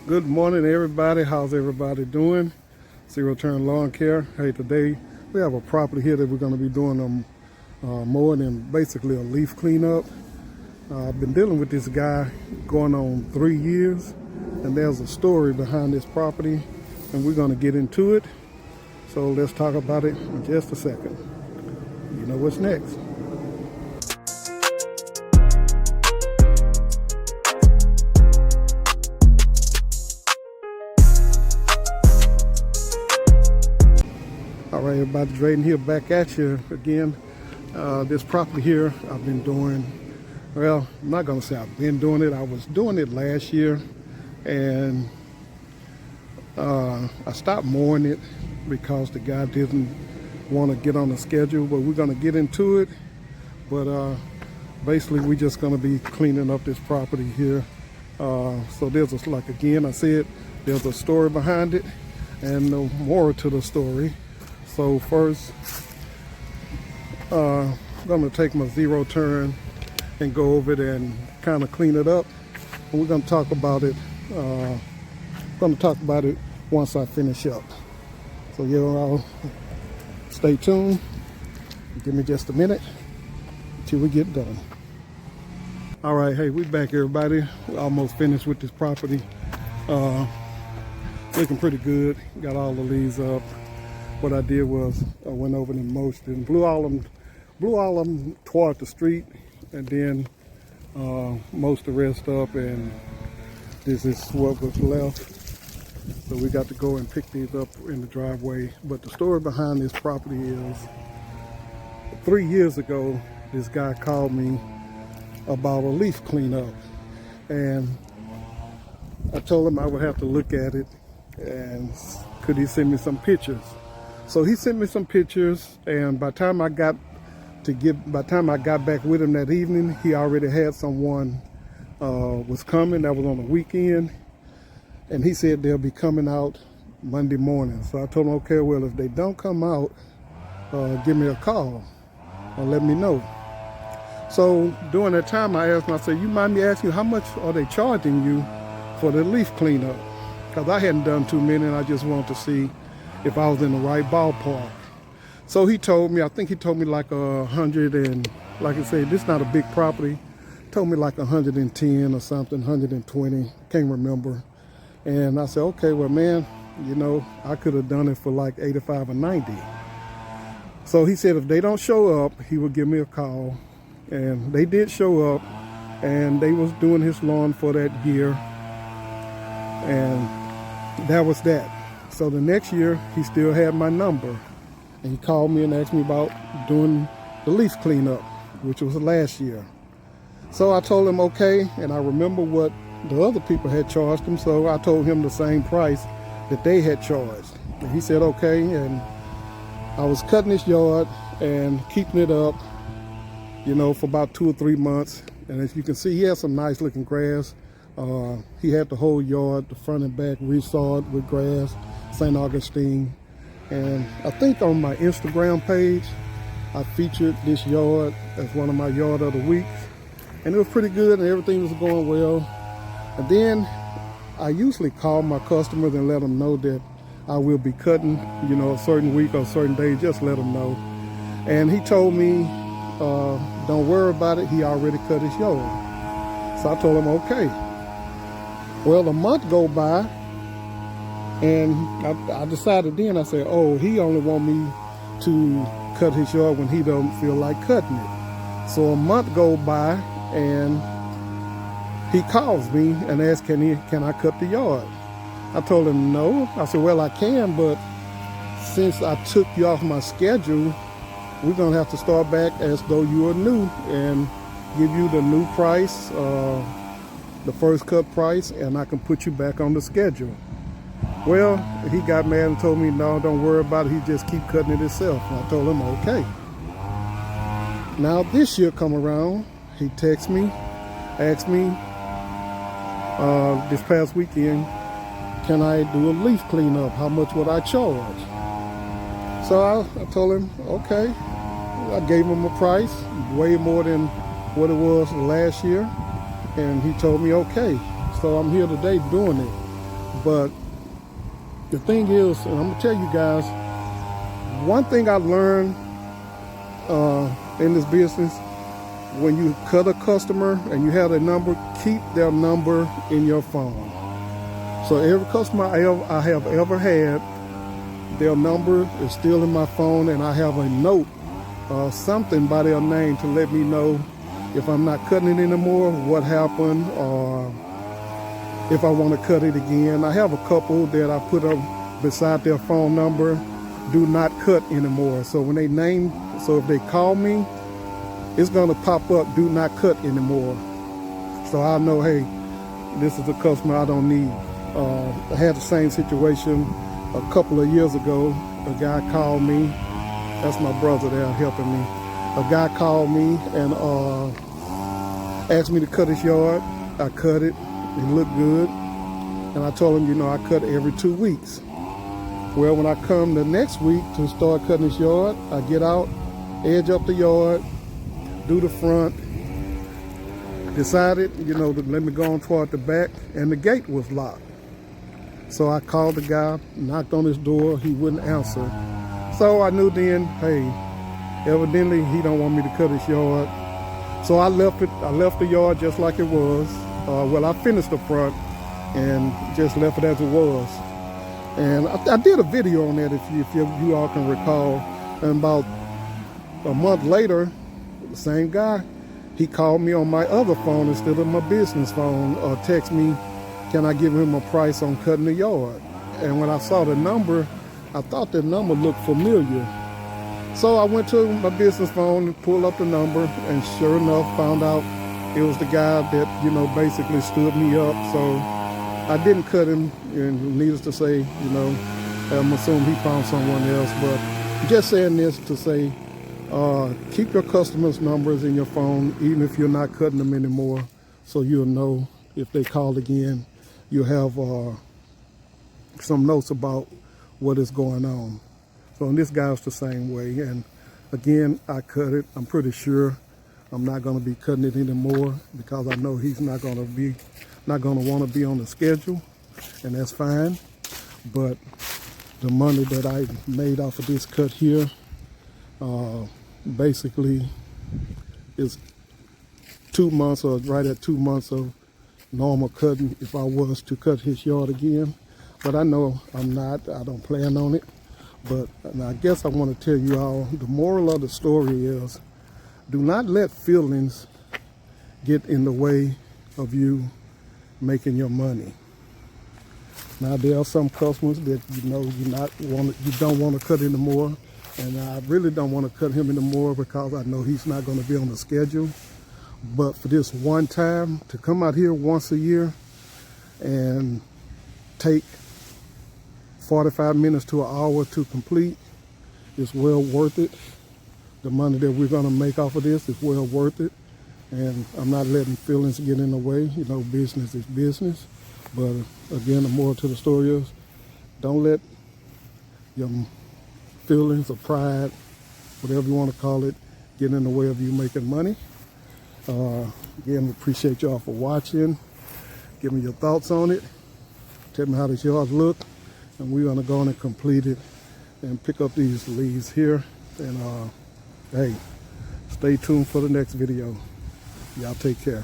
Good morning, everybody. How's everybody doing? Zero Turn Lawn Care. Hey, today we have a property here that we're going to be doing mowing and basically a leaf cleanup. I've been dealing with this guy going on 3 years, and there's a story behind this property, and we're going to get into it. So let's talk about it in just a second. You know what's next. All right, everybody, Drayden here back at you again. This property here I've been doing, well, I'm not gonna say I've been doing it. I was doing it last year, and I stopped mowing it because the guy didn't want to get on the schedule, but we're gonna get into it. But basically we're just gonna be cleaning up this property here. So there's like, again, I said, there's a story behind it and no more to the story. So first, I'm going to take my zero turn and go over it and kind of clean it up. And we're going to talk about it. Once I finish up. So yeah, I'll stay tuned. Give me just a minute until we get done. All right, hey, we back, everybody. We're almost finished with this property. Looking pretty good. Got all the leaves up. What I did was I went over and mulched and blew all of them toward the street, and then mulched the rest up, and this is what was left. So we got to go and pick these up in the driveway. But the story behind this property is 3 years ago, this guy called me about a leaf cleanup, and I told him I would have to look at it and could he send me some pictures. So he sent me some pictures, and by the time I got back with him that evening, he already had someone was coming. That was on the weekend, and he said they'll be coming out Monday morning. So I told him, okay, well, if they don't come out, give me a call or let me know. So during that time, I asked him, I said, you mind me asking, how much are they charging you for the leaf cleanup? Because I hadn't done too many, and I just wanted to see if I was in the right ballpark. So he told me, I think he told me like 100, and like I said, this is not a big property. He told me like 110 or something, 120, can't remember. And I said, okay, well, man, you know, I could have done it for like 85 or 90. So he said if they don't show up, he would give me a call. And they did show up, and they was doing his lawn for that year. And that was that. So the next year, he still had my number, and he called me and asked me about doing the leaf cleanup, which was last year. So I told him okay, and I remember what the other people had charged him, so I told him the same price that they had charged. And he said okay, and I was cutting his yard and keeping it up, you know, for about 2 or 3 months. And as you can see, he had some nice looking grass. He had the whole yard, the front and back, resawed with grass, St. Augustine. And I think on my Instagram page, I featured this yard as one of my yard of the week. And it was pretty good, and everything was going well. And then I usually call my customers and let them know that I will be cutting, you know, a certain week or a certain day, just let them know. And he told me, don't worry about it, he already cut his yard. So I told him, okay. Well, a month go by, and I decided then, I said, oh, he only want me to cut his yard when he don't feel like cutting it. So a month go by, and he calls me and asks, can I cut the yard? I told him no. I said, well, I can, but since I took you off my schedule, we're gonna have to start back as though you were new and give you the new price, the first cut price, and I can put you back on the schedule. Well, he got mad and told me, no, don't worry about it. He just keep cutting it himself. And I told him, okay. Now this year come around, he texts me, asked me this past weekend, can I do a leaf cleanup? How much would I charge? So I told him, okay. I gave him a price, way more than what it was last year. And he told me, okay. So I'm here today doing it. But the thing is, and I'm gonna tell you guys, one thing I learned in this business, when you cut a customer and you have their number, keep their number in your phone. So every customer I have ever had, their number is still in my phone, and I have a note, something by their name to let me know if I'm not cutting it anymore, what happened, or if I want to cut it again. I have a couple that I put up beside their phone number, do not cut anymore. So when they name, so if they call me, it's gonna pop up, do not cut anymore. So I know, hey, this is a customer I don't need. I had the same situation a couple of years ago. A guy called me, that's my brother there helping me. A guy called me and asked me to cut his yard. I cut it, it looked good. And I told him, you know, I cut every 2 weeks. Well, when I come the next week to start cutting his yard, I get out, edge up the yard, do the front, decided, you know, to let me go on toward the back, and the gate was locked. So I called the guy, knocked on his door, he wouldn't answer. So I knew then, hey, evidently he don't want me to cut his yard. So I left the yard just like it was. Well, I finished the front and just left it as it was. And I did a video on that, if you all can recall. And about a month later, the same guy, he called me on my other phone instead of my business phone, or text me, can I give him a price on cutting the yard? And when I saw the number, I thought the number looked familiar. So I went to my business phone and pulled up the number, and sure enough, found out it was the guy that, you know, basically stood me up. So I didn't cut him, and needless to say, you know, I'm assuming he found someone else. But just saying this to say, keep your customers' numbers in your phone, even if you're not cutting them anymore, so you'll know if they call again, you'll have some notes about what is going on. So and this guy's the same way. And again, I cut it. I'm pretty sure I'm not going to be cutting it anymore, because I know he's not going to want to be on the schedule, and that's fine. But the money that I made off of this cut here, basically is 2 months, or right at 2 months of normal cutting if I was to cut his yard again. But I know I'm not, I don't plan on it. But I guess I want to tell you all, the moral of the story is, do not let feelings get in the way of you making your money. Now there are some customers that you know you don't want to cut anymore, and I really don't want to cut him anymore because I know he's not going to be on the schedule. But for this one time, to come out here once a year and take 45 minutes to an hour to complete is well worth it. The money that we're going to make off of this is well worth it. And I'm not letting feelings get in the way. You know, business is business. But again, the moral to the story is, don't let your feelings or pride, whatever you want to call it, get in the way of you making money. Again, appreciate y'all for watching. Give me your thoughts on it. Tell me how this yard look. And we're gonna go on and complete it and pick up these leaves here. And hey, stay tuned for the next video. Y'all take care.